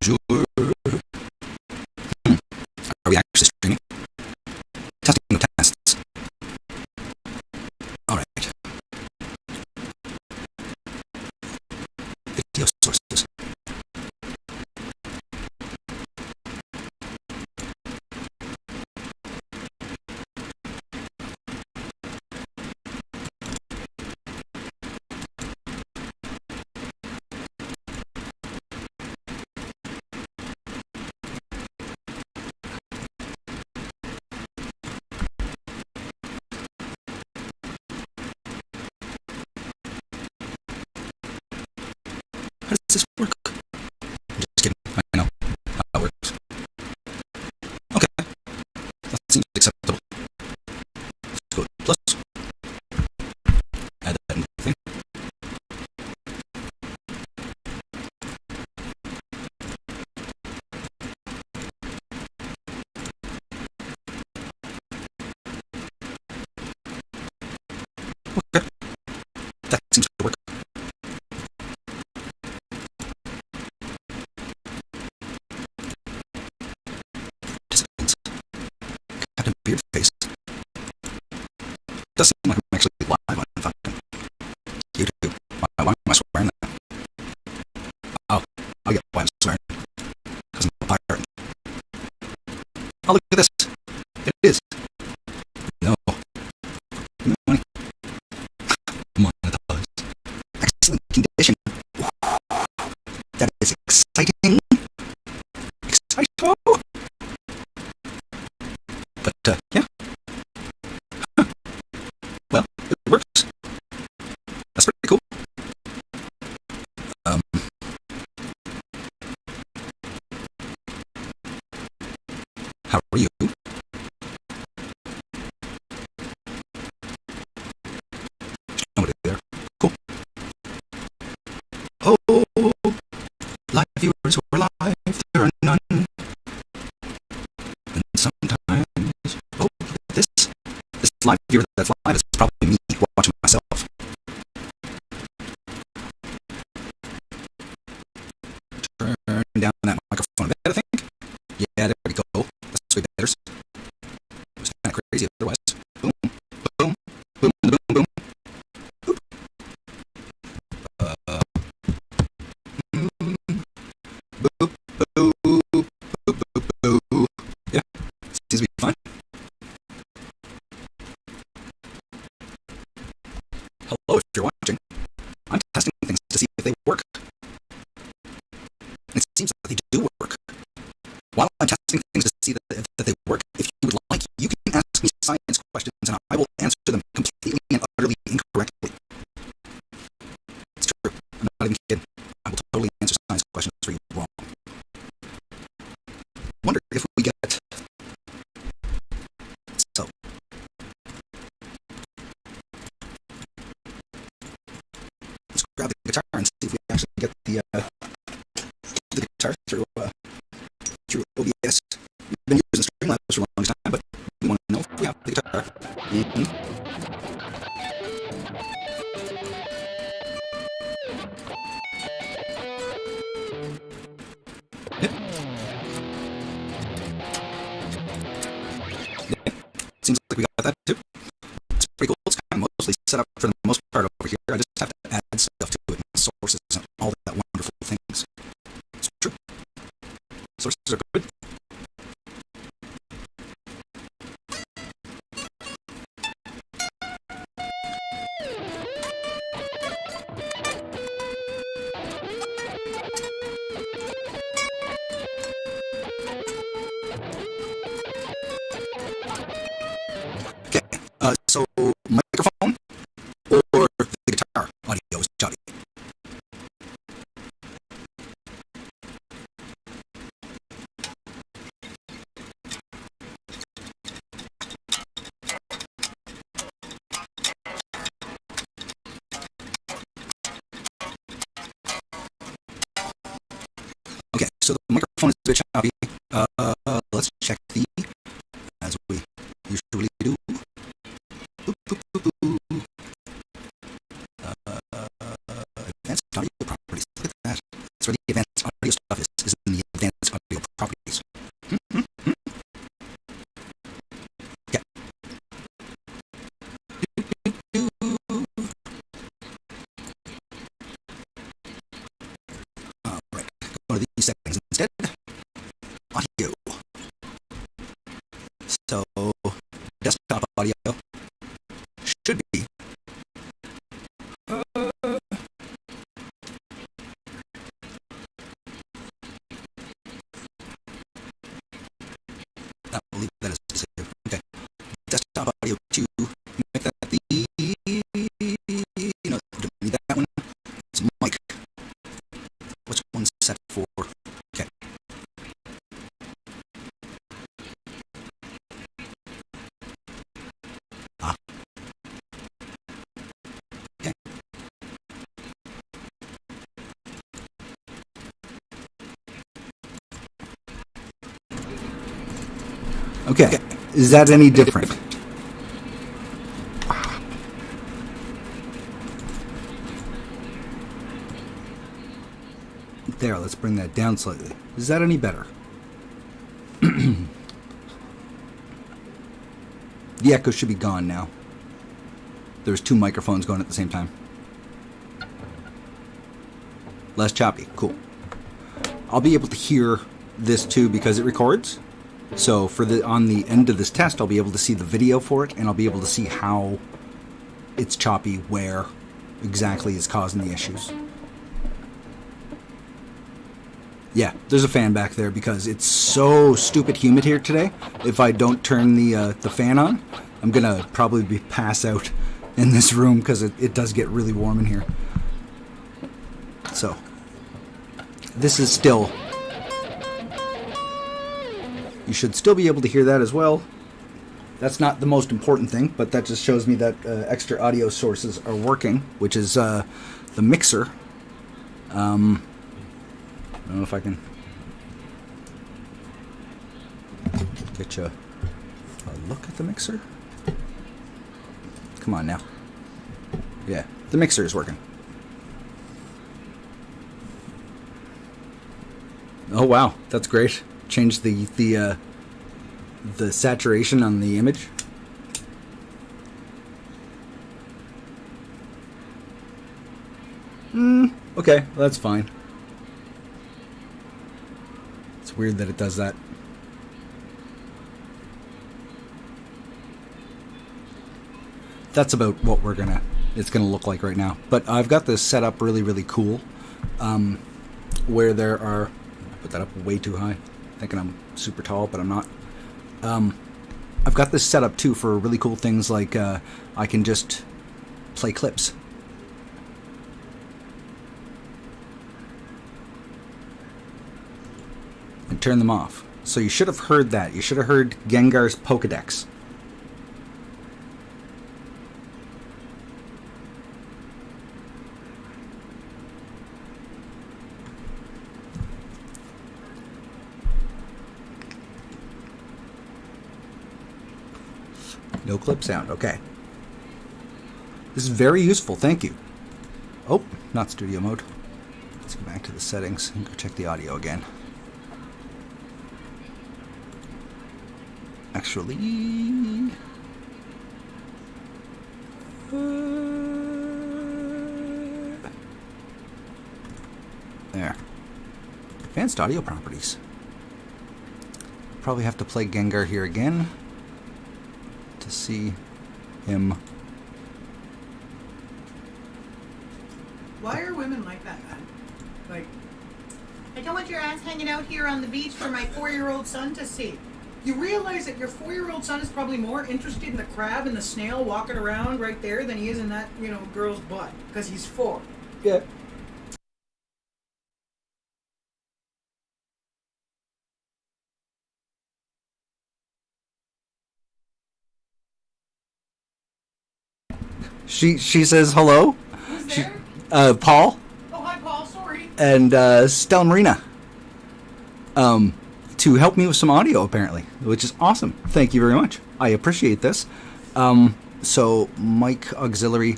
Bonjour. Are we actually streaming? Testing the tests. Alright. Video sources. How does this work? I'm just kidding. I know how it works. Okay. That seems acceptable. Let's go to plus. Add that in the thing. Okay. That seems to work. Participants. Captain Beardface. Does seem like I'm actually live on Falcon. YouTube. Why am I swearing that? Oh, I get why I'm swearing. Because I'm a pirate. Oh, look at this. It is. No. Give me money. Monetize. Excellent condition. That is exciting. Excito. But, yeah. Huh. Well, it works. That's pretty cool. How are you? Nobody there. Cool. Oh, live viewers were live. There are none. And sometimes, oh, this live viewer that's live is probably me watching myself. Turn down that microphone a bit, I think. Yeah, there we go. That's way better. It was kind of crazy otherwise. Boom, boom, boom, boom, boom. Boop. Mm, boop, boop, boop, boop, boop. Yeah, seems to be fine. Hello, if you're watching. I'm testing things to see if they work. And it seems like they do work. While I'm testing things to see that they work, if you would like, you can ask me science questions and I will answer them completely and utterly incorrectly. It's true. I'm not even kidding. I will totally answer science questions for you wrong. Wonder if we get... So. Let's grab the guitar and see if we actually get the guitar through OBS. We've been using Streamlabs for a long time, but we want to know if we have the guitar. Yep. Yep. Seems like we got that too. It's pretty cool. It's kind of mostly set up for the most part over here. I just have to add stuff to it, and sources and all that wonderful things. It's true. Sources are good. Okay, so microphone or the guitar audio is jolly. Okay, so the microphone is a bit choppy. Let's check the, as we usually do. Boop, boop, boop, boop. Advanced audio properties. Look at that. That's where the advanced audio stuff is in the audio. So, desktop audio should be. I believe that is to say. Okay. Desktop audio 2. Make that the. That one. It's mic. Which one's set for? Okay. Okay. Okay. Is that any different? There, let's bring that down slightly. Is that any better? The echo should be gone now. There's two microphones going at the same time. Less choppy. Cool. I'll be able to hear this too because it records. So on the end of this test, I'll be able to see the video for it, and I'll be able to see how it's choppy, where exactly is causing the issues. Yeah, there's a fan back there because it's so stupid humid here today. If I don't turn the fan on, I'm gonna probably pass out in this room because it does get really warm in here. So this is still. You should still be able to hear that as well. That's not the most important thing, but that just shows me that extra audio sources are working, which is the mixer. I don't know if I can get you a look at the mixer. Come on now. Yeah, the mixer is working. Oh wow, that's great. Change the saturation on the image. Okay, well, that's fine. It's weird that it does that. That's about what it's gonna look like right now. But I've got this set up really, really cool, where there are. Put that up way too high. Thinking I'm super tall, but I'm not. I've got this set up too for really cool things like I can just play clips. And turn them off. So you should have heard that. You should have heard Gengar's Pokedex. No clip sound. Okay. This is very useful. Thank you. Oh, not studio mode. Let's go back to the settings and go check the audio again. Actually, there. Advanced audio properties. Probably have to play Gengar here again to see him. Why are women like that, man? Like, I don't want your ass hanging out here on the beach for my 4-year-old son to see. You realize that your 4-year-old son is probably more interested in the crab and the snail walking around right there than he is in that, girl's butt, because he's 4. Yeah. She says hello. Who's there? Paul. Oh, hi, Paul. Sorry. And Stella Marina. To help me with some audio, apparently, which is awesome. Thank you very much. I appreciate this. So, mic auxiliary.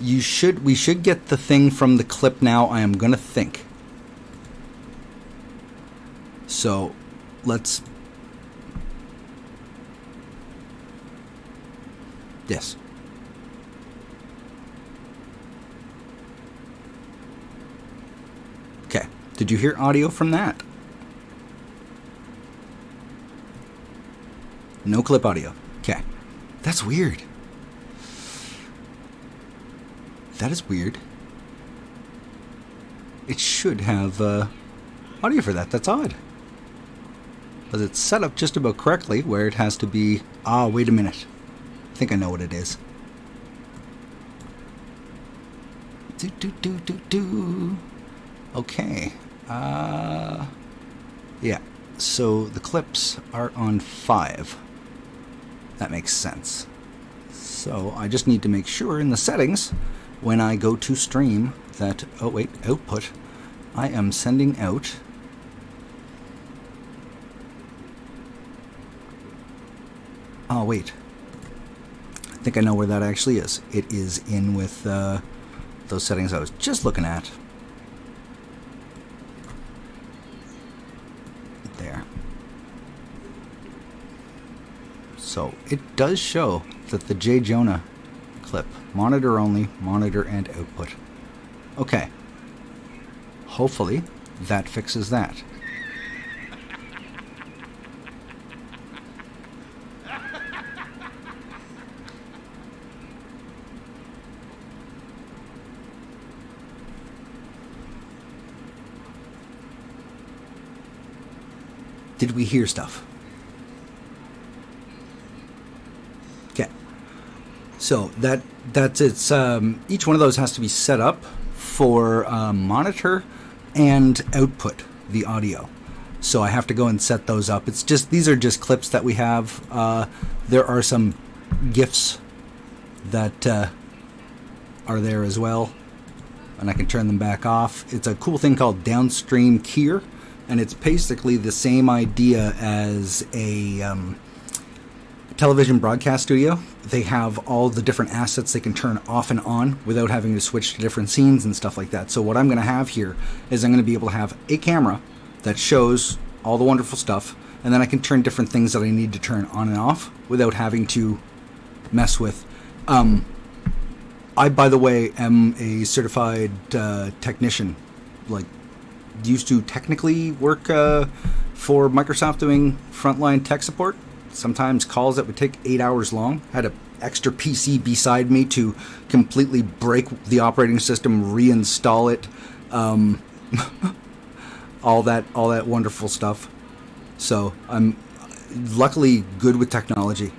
We should get the thing from the clip now, I am going to think. So, let's... Yes. Okay. Did you hear audio from that? No clip audio. Okay. That's weird. That is weird. It should have audio for that. That's odd. Because it's set up just about correctly where it has to be... Ah, wait a minute. I think I know what it is. Okay. Yeah. So the clips are on 5. That makes sense. So I just need to make sure in the settings when I go to stream that... Oh, wait. Output. I am sending out... Oh, wait. I think I know where that actually is. It is in with those settings I was just looking at. There. So it does show that the J. Jonah clip, monitor only, monitor and output. Okay. Hopefully that fixes that. Did we hear stuff? Okay. So that's it's each one of those has to be set up for monitor and output the audio. So I have to go and set those up. It's just these are just clips that we have. There are some GIFs that are there as well, and I can turn them back off. It's a cool thing called downstream keyer. And it's basically the same idea as a television broadcast studio. They have all the different assets they can turn off and on without having to switch to different scenes and stuff like that. So what I'm going to have here is I'm going to be able to have a camera that shows all the wonderful stuff, and then I can turn different things that I need to turn on and off without having to mess with. I, by the way, am a certified technician, like used to technically work for Microsoft doing frontline tech support. Sometimes calls that would take 8 hours long. Had an extra PC beside me to completely break the operating system, reinstall it, all that wonderful stuff. So I'm luckily good with technology,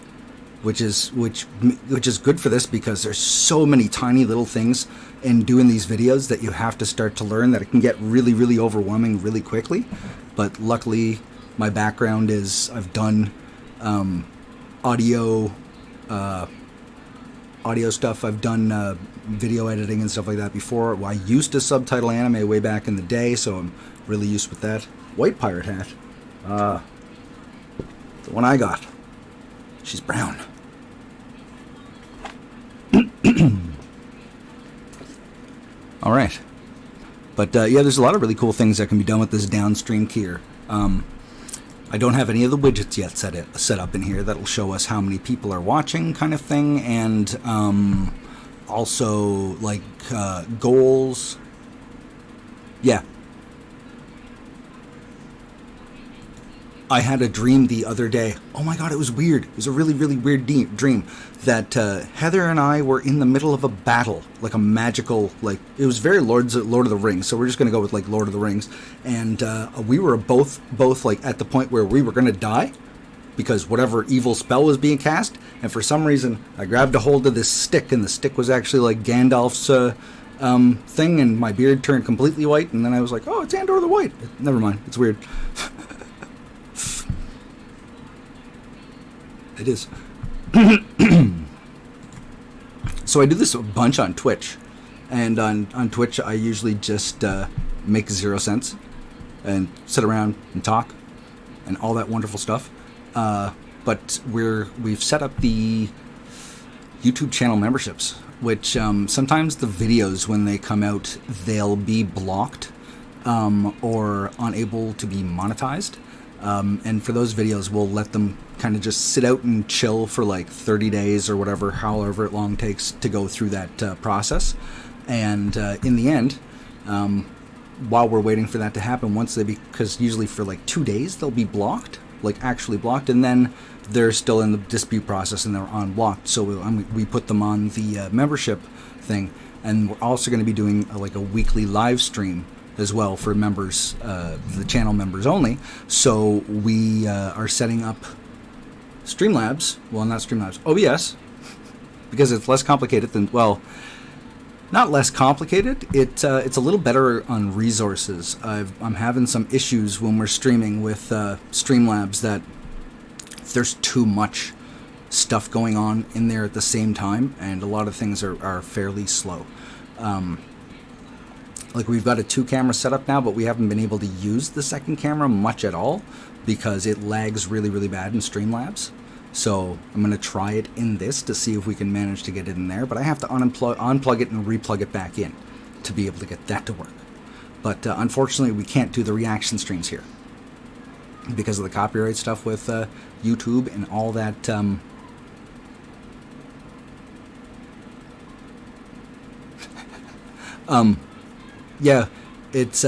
which is good for this because there's so many tiny little things in doing these videos that you have to start to learn that it can get really, really overwhelming really quickly. But luckily, my background is I've done audio stuff. I've done video editing and stuff like that before. Well, I used to subtitle anime way back in the day, so I'm really used with that. White pirate hat. The one I got. She's brown. All right. But yeah, there's a lot of really cool things that can be done with this downstream keyer. I don't have any of the widgets yet set up in here that'll show us how many people are watching, kind of thing, and also like goals. Yeah. I had a dream the other day. Oh my god, it was weird. It was a really, really weird dream that Heather and I were in the middle of a battle, like a magical, like it was very Lord of the Rings. So we're just gonna go with like Lord of the Rings, and we were both like at the point where we were gonna die because whatever evil spell was being cast. And for some reason, I grabbed a hold of this stick, and the stick was actually like Gandalf's thing, and my beard turned completely white. And then I was like, oh, it's Andor the White. Never mind, it's weird. It is. So I do this a bunch on Twitch, and on Twitch I usually just make 0 cents and sit around and talk and all that wonderful stuff. But we've set up the YouTube channel memberships, which sometimes the videos when they come out they'll be blocked or unable to be monetized. And for those videos, we'll let them kind of just sit out and chill for like 30 days or whatever, however long it takes to go through that process. And in the end, while we're waiting for that to happen, because usually for like 2 days they'll be blocked like actually blocked, and then they're still in the dispute process and they're unblocked. So we put them on the membership thing, and we're also going to be doing like a weekly live stream as well for members, the channel members only. So we are setting up Streamlabs, well, not Streamlabs, OBS, because it's less complicated than, well, not less complicated. It's a little better on resources. I'm having some issues when we're streaming with Streamlabs that there's too much stuff going on in there at the same time, and a lot of things are fairly slow. Like we've got a 2-camera setup now, but we haven't been able to use the second camera much at all because it lags really, really bad in Streamlabs. So I'm going to try it in this to see if we can manage to get it in there, but I have to unplug it and replug it back in to be able to get that to work. But unfortunately, we can't do the reaction streams here because of the copyright stuff with YouTube and all that. Yeah, it's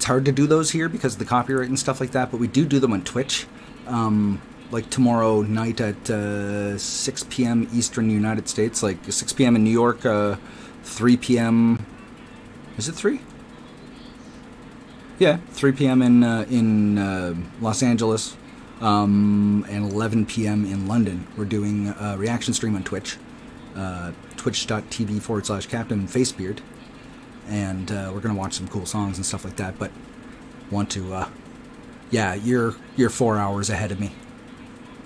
hard to do those here because of the copyright and stuff like that, but we do them on Twitch. Like tomorrow night at 6 p.m. Eastern United States, like 6 p.m. in New York, 3 p.m. Is it 3? Yeah, 3 p.m. in Los Angeles, and 11 p.m. in London. We're doing a reaction stream on Twitch, twitch.tv/Captain Facebeard, and we're gonna watch some cool songs and stuff like that. But want to, yeah, you're 4 hours ahead of me.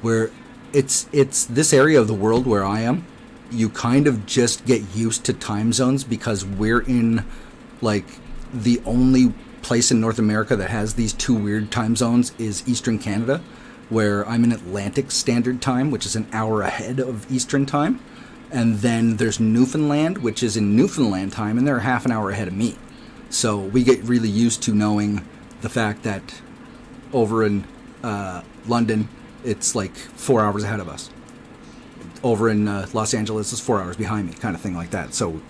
Where it's this area of the world where I am, you kind of just get used to time zones because we're in like the only place in North America that has these two weird time zones is Eastern Canada, where I'm in Atlantic Standard Time, which is an hour ahead of Eastern Time, and then there's Newfoundland, which is in Newfoundland time, and they're half an hour ahead of me. So we get really used to knowing the fact that over in London, it's like 4 hours ahead of us. Over in Los Angeles, it's 4 hours behind me, kind of thing like that. So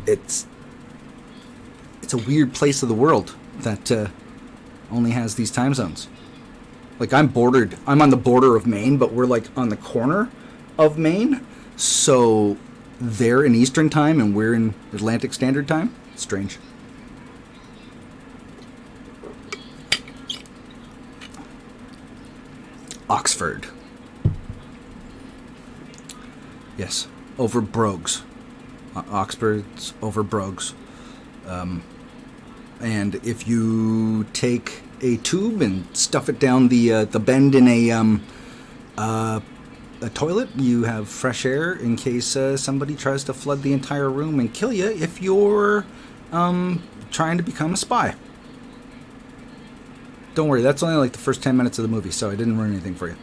it's a weird place of the world that only has these time zones. Like I'm on the border of Maine, but we're like on the corner of Maine. So they're in Eastern Time and we're in Atlantic Standard Time. Strange. Oxford. Yes, over Brogues. Oxford's over Brogues. And if you take a tube and stuff it down the bend in a toilet, you have fresh air in case somebody tries to flood the entire room and kill you if you're trying to become a spy. Don't worry, that's only like the first 10 minutes of the movie, so I didn't ruin anything for you.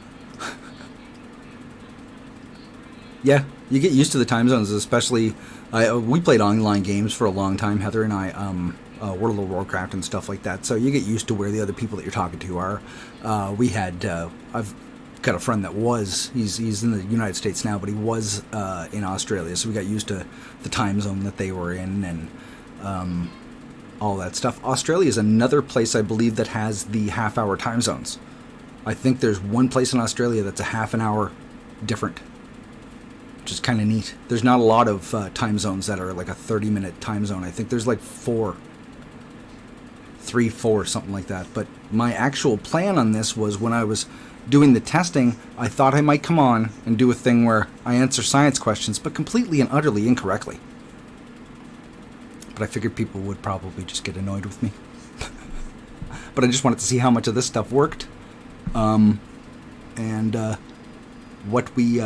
Yeah, you get used to the time zones, especially... we played online games for a long time, Heather and I, World of Warcraft and stuff like that, so you get used to where the other people that you're talking to are. I've got a friend that he's in the United States now, but he was in Australia, so we got used to the time zone that they were in, and all that stuff. Australia is another place, I believe, that has the half-hour time zones. I think there's one place in Australia that's a half an hour different, which is kind of neat. There's not a lot of time zones that are like a 30-minute time zone. I think there's like 4, something like that. But my actual plan on this was when I was doing the testing, I thought I might come on and do a thing where I answer science questions, but completely and utterly incorrectly. But I figured people would probably just get annoyed with me. But I just wanted to see how much of this stuff worked. And what we...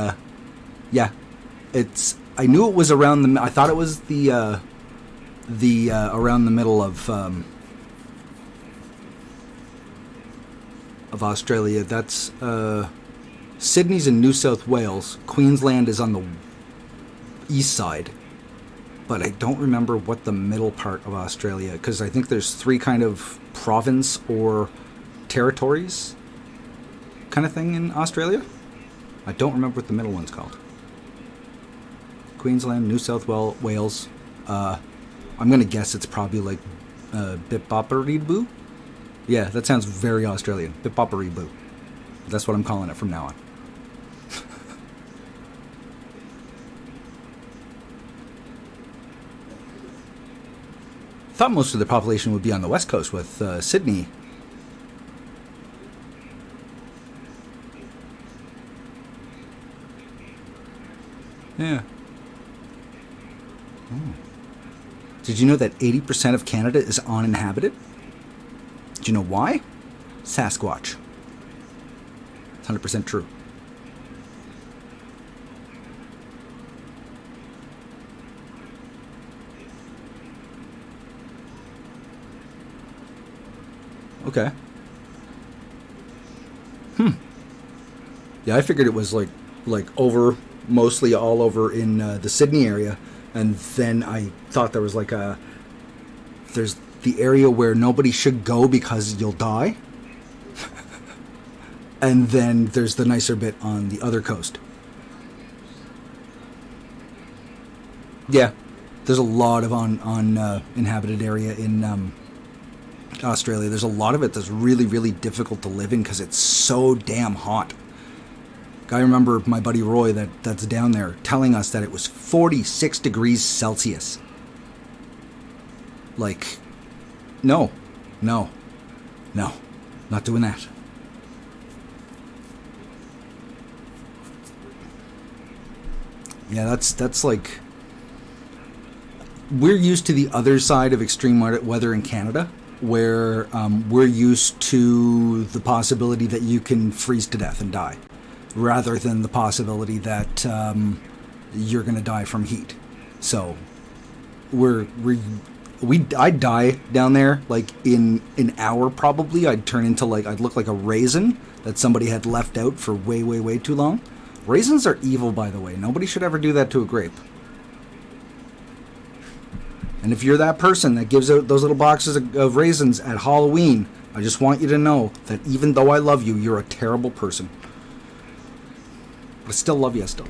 yeah. I knew it was around I thought it was the around the middle of Australia. That's Sydney's in New South Wales. Queensland is on the east side. But I don't remember what the middle part of Australia, because I think there's 3 kind of province or territories kind of thing in Australia. I don't remember what the middle one's called. Queensland, New South Wales. I'm going to guess it's probably like Bip-boppery-boo. Yeah, that sounds very Australian. Bip-boppery-boo. That's what I'm calling it from now on. Thought most of the population would be on the west coast with Sydney. Yeah. Did you know that 80% of Canada is uninhabited? Do you know why? Sasquatch. It's 100% true. Okay. Yeah, I figured it was like over, mostly all over in the Sydney area, and then I thought there was there's the area where nobody should go because you'll die, and then there's the nicer bit on the other coast. Yeah, there's a lot of uninhabited area in Australia. There's a lot of it that's really, really difficult to live in because it's so damn hot. I remember my buddy Roy that's down there telling us that it was 46 degrees Celsius. Like, no, not doing that. Yeah, that's like, we're used to the other side of extreme weather in Canada, where we're used to the possibility that you can freeze to death and die, rather than the possibility that you're going to die from heat. So I'd die down there like in an hour probably. I'd turn into I'd look like a raisin that somebody had left out for way, way, way too long. Raisins are evil, by the way. Nobody should ever do that to a grape. And if you're that person that gives out those little boxes of raisins at Halloween, I just want you to know that even though I love you, you're a terrible person. But I still love you, still.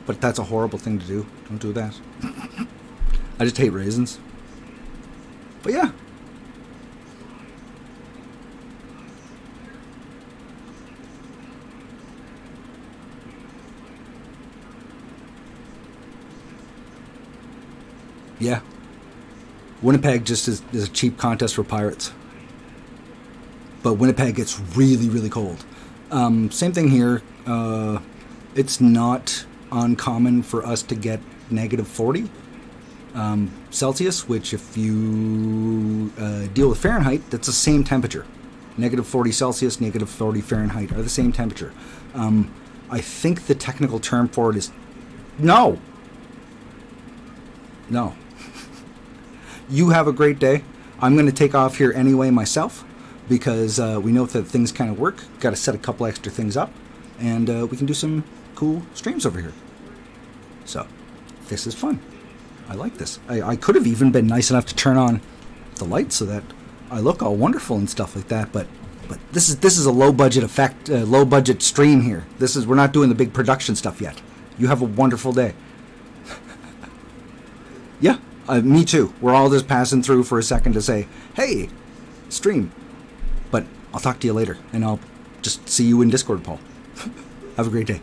But that's a horrible thing to do. Don't do that. I just hate raisins. But yeah. Yeah. Winnipeg just is a cheap contest for pirates. But Winnipeg gets really, really cold. Same thing here. It's not uncommon for us to get negative 40 Celsius, which if you deal with Fahrenheit, that's the same temperature. Negative 40 Celsius, negative 40 Fahrenheit are the same temperature. I think the technical term for it is... No. You have a great day. I'm going to take off here anyway myself, because we know that things kind of work. Got to set a couple extra things up, and we can do some cool streams over here. So, this is fun. I like this. I could have even been nice enough to turn on the lights so that I look all wonderful and stuff like that, but this is a low budget effect, low budget stream here. We're not doing the big production stuff yet. You have a wonderful day. Yeah, me too. We're all just passing through for a second to say, hey, stream. But I'll talk to you later, and I'll just see you in Discord, Paul. Have a great day.